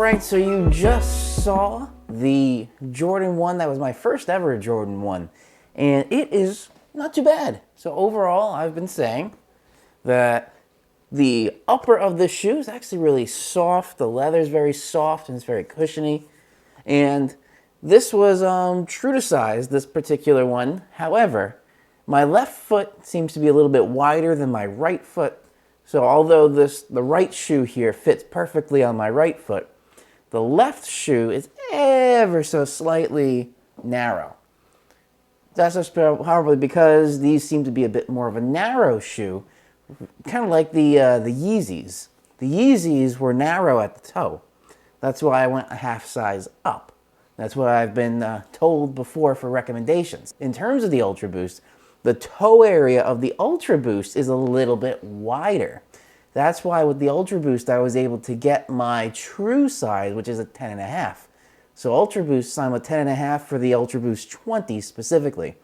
Alright, so you just saw the Jordan 1. That was my first ever Jordan 1. And it is not too bad. So overall, I've been saying that the upper of the shoe is actually really soft. The leather is very soft and it's very cushiony. And this was true to size, this particular one. However, my left foot seems to be a little bit wider than my right foot. So although the right shoe here fits perfectly on my right foot, the left shoe is ever so slightly narrow. That's just probably because these seem to be a bit more of a narrow shoe, kind of like the Yeezys. The Yeezys were narrow at the toe. That's why I went a half size up. That's what I've been told before for recommendations. In terms of the Ultra Boost, the toe area of the Ultra Boost is a little bit wider. That's why with the Ultra Boost, I was able to get my true size, which is a 10.5. So Ultra Boost, I'm a 10.5 for the Ultra Boost 20 specifically.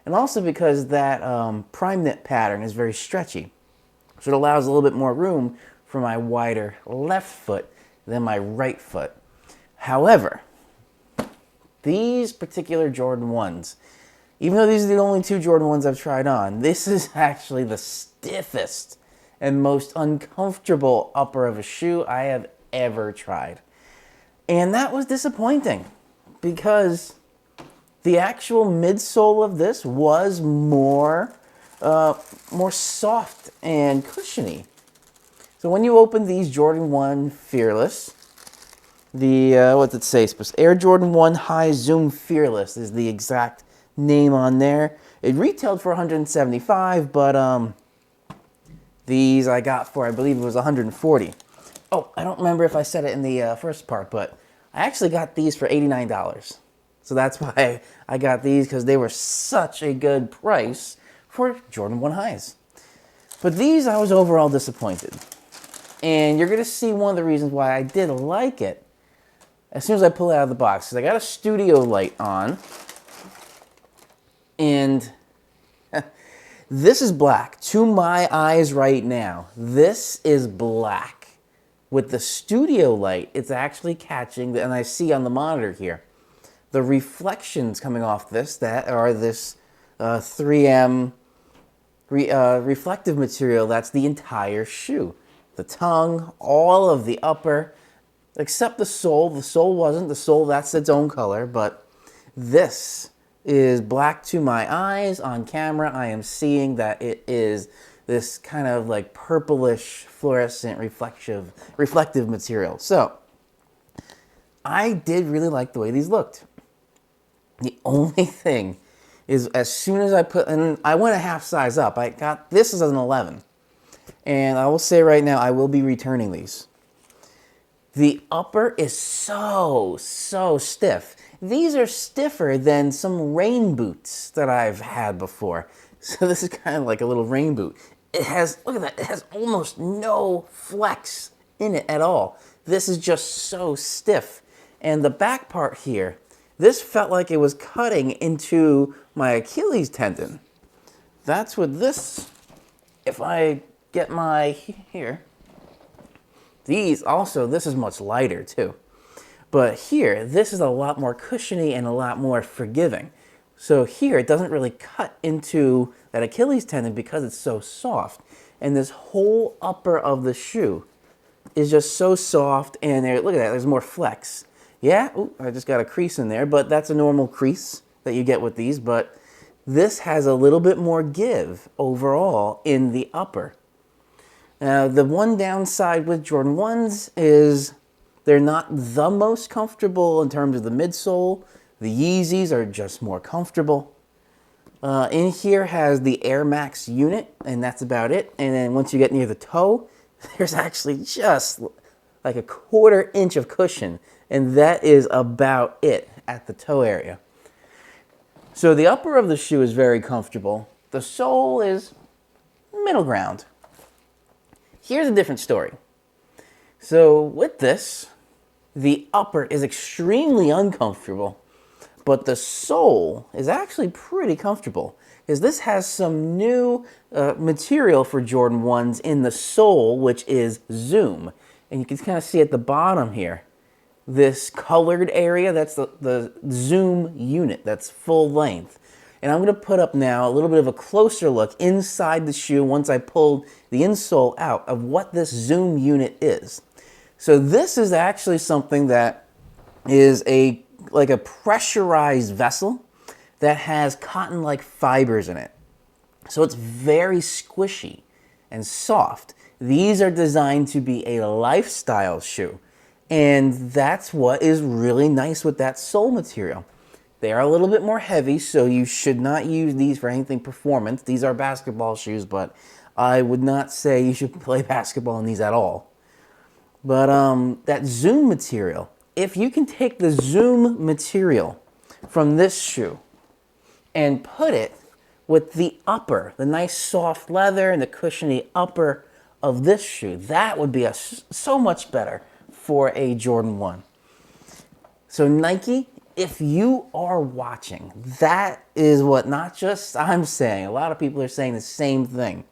And also because that prime knit pattern is very stretchy. So it allows a little bit more room for my wider left foot than my right foot. However, these particular Jordan 1s, even though these are the only two Jordan 1s I've tried on, this is actually the stiffest and most uncomfortable upper of a shoe I have ever tried. And that was disappointing because the actual midsole of this was more soft and cushiony. So when you open these Jordan 1 Fearless, what's it say? Air Jordan 1 High Zoom Fearless is the exact name on there. It retailed for $175, but these I got for, I believe it was $140. Oh, I don't remember if I said it in the first part, but I actually got these for $89. So that's why I got these, because they were such a good price for Jordan 1 highs. But these, I was overall disappointed. And you're going to see one of the reasons why I did like it as soon as I pull it out of the box. Because I got a studio light on. And this is black. To my eyes right now, this is black. With the studio light, it's actually catching, and I see on the monitor here, the reflections coming off this, that are this 3M reflective material. That's the entire shoe. The tongue, all of the upper, except the sole. The sole wasn't. The sole, that's its own color, but this is black to my eyes. On camera, I am seeing that it is this kind of like purplish, fluorescent, reflective material. So, I did really like the way these looked. The only thing is, as soon as I went a half size up. I got this as an 11. And I will say right now, I will be returning these. The upper is so stiff. These are stiffer than some rain boots that I've had before. So this is kind of like a little rain boot. It has, look at that, it has almost no flex in it at all. This is just so stiff. And the back part here, this felt like it was cutting into my Achilles tendon. That's what this, if I get my, here, these also, this is much lighter too. But here, this is a lot more cushiony and a lot more forgiving. So here, it doesn't really cut into that Achilles tendon because it's so soft. And this whole upper of the shoe is just so soft, and there, look at that, there's more flex. Yeah, ooh, I just got a crease in there, but that's a normal crease that you get with these. But this has a little bit more give overall in the upper. Now, the one downside with Jordan 1s is they're not the most comfortable in terms of the midsole. The Yeezys are just more comfortable. In here has the Air Max unit, and that's about it. And then once you get near the toe, there's actually just like a 1/4 inch of cushion, and that is about it at the toe area. So the upper of the shoe is very comfortable. The sole is middle ground. Here's a different story. So with this, the upper is extremely uncomfortable, but the sole is actually pretty comfortable because this has some new material for Jordan 1s in the sole, which is Zoom. And you can kind of see at the bottom here, this colored area. That's the zoom unit, that's full length. And I'm gonna put up now a little bit of a closer look inside the shoe once I pulled the insole out of what this zoom unit is. So this is actually something that is like a pressurized vessel that has cotton-like fibers in it. So it's very squishy and soft. These are designed to be a lifestyle shoe. And that's what is really nice with that sole material. They are a little bit more heavy, so you should not use these for anything performance. These are basketball shoes, but I would not say you should play basketball in these at all. But that zoom material, if you can take the zoom material from this shoe and put it with the upper, the nice soft leather and the cushiony upper of this shoe, that would be so much better for a Jordan 1. So Nike, if you are watching, that is what not just I'm saying, a lot of people are saying the same thing.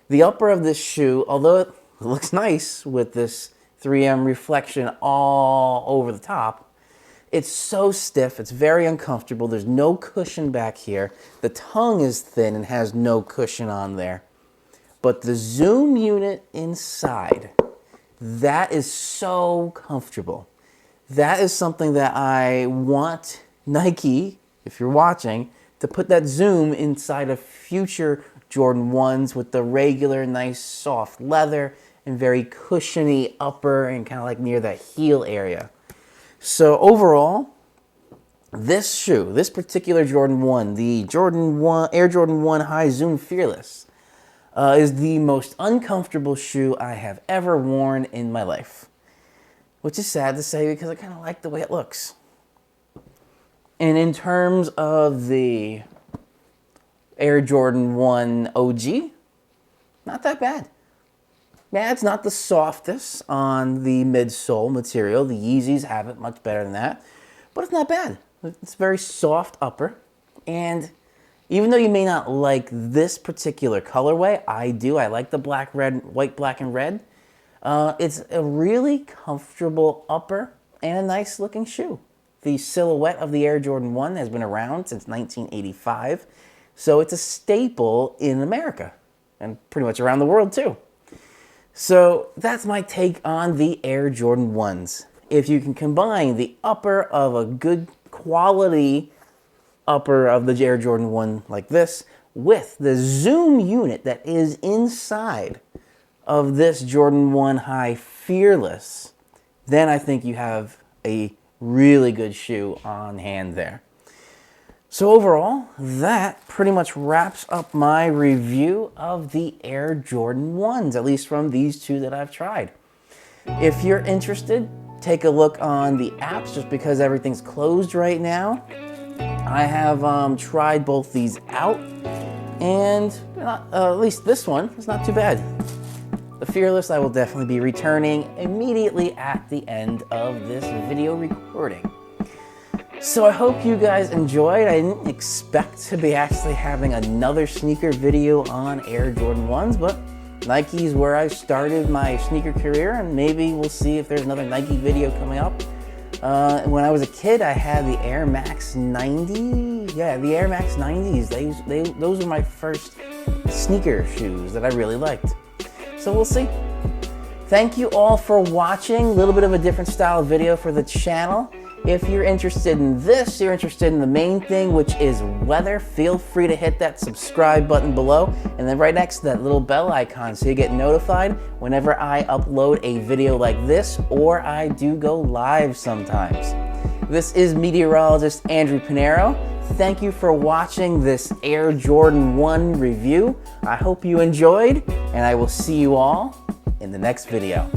The upper of this shoe, although it looks nice with this 3M reflection all over the top, it's so stiff, it's very uncomfortable. There's no cushion back here. The tongue is thin and has no cushion on there. But the zoom unit inside, that is so comfortable. That is something that I want Nike, if you're watching, to put that zoom inside of future Jordan 1s with the regular nice soft leather and very cushiony upper and kind of like near that heel area. So overall, this shoe, this particular Jordan 1, the Air Jordan 1 High Zoom Fearless, is the most uncomfortable shoe I have ever worn in my life. Which is sad to say because I kind of like the way it looks. And in terms of the Air Jordan 1 OG, not that bad. Yeah, it's not the softest on the midsole material. The Yeezys have it much better than that. But it's not bad. It's very soft upper. And even though you may not like this particular colorway, I do. I like the black, red, white, black, and red. It's a really comfortable upper and a nice looking shoe. The silhouette of the Air Jordan 1 has been around since 1985. So it's a staple in America and pretty much around the world too. So that's my take on the Air Jordan 1s. If you can combine the upper of a good quality upper of the Air Jordan 1 like this with the zoom unit that is inside of this Jordan 1 High Fearless, then I think you have a really good shoe on hand there. So overall, that pretty much wraps up my review of the Air Jordan 1s, at least from these two that I've tried. If you're interested, take a look on the apps just because everything's closed right now. I have tried both these out, and at least this one is not too bad. The Fearless I will definitely be returning immediately at the end of this video recording. So I hope you guys enjoyed. I didn't expect to be actually having another sneaker video on Air Jordan 1s, but Nike's where I started my sneaker career, and maybe we'll see if there's another Nike video coming up. When I was a kid, I had the Air Max 90. Yeah, the Air Max 90s. Those were my first sneaker shoes that I really liked. So we'll see. Thank you all for watching. A little bit of a different style of video for the channel. If you're interested in this, you're interested in the main thing, which is weather, feel free to hit that subscribe button below, and then right next to that little bell icon so you get notified whenever I upload a video like this, or I do go live sometimes. This is meteorologist Andrew Pinero. Thank you for watching this Air Jordan 1 review. I hope you enjoyed, and I will see you all in the next video.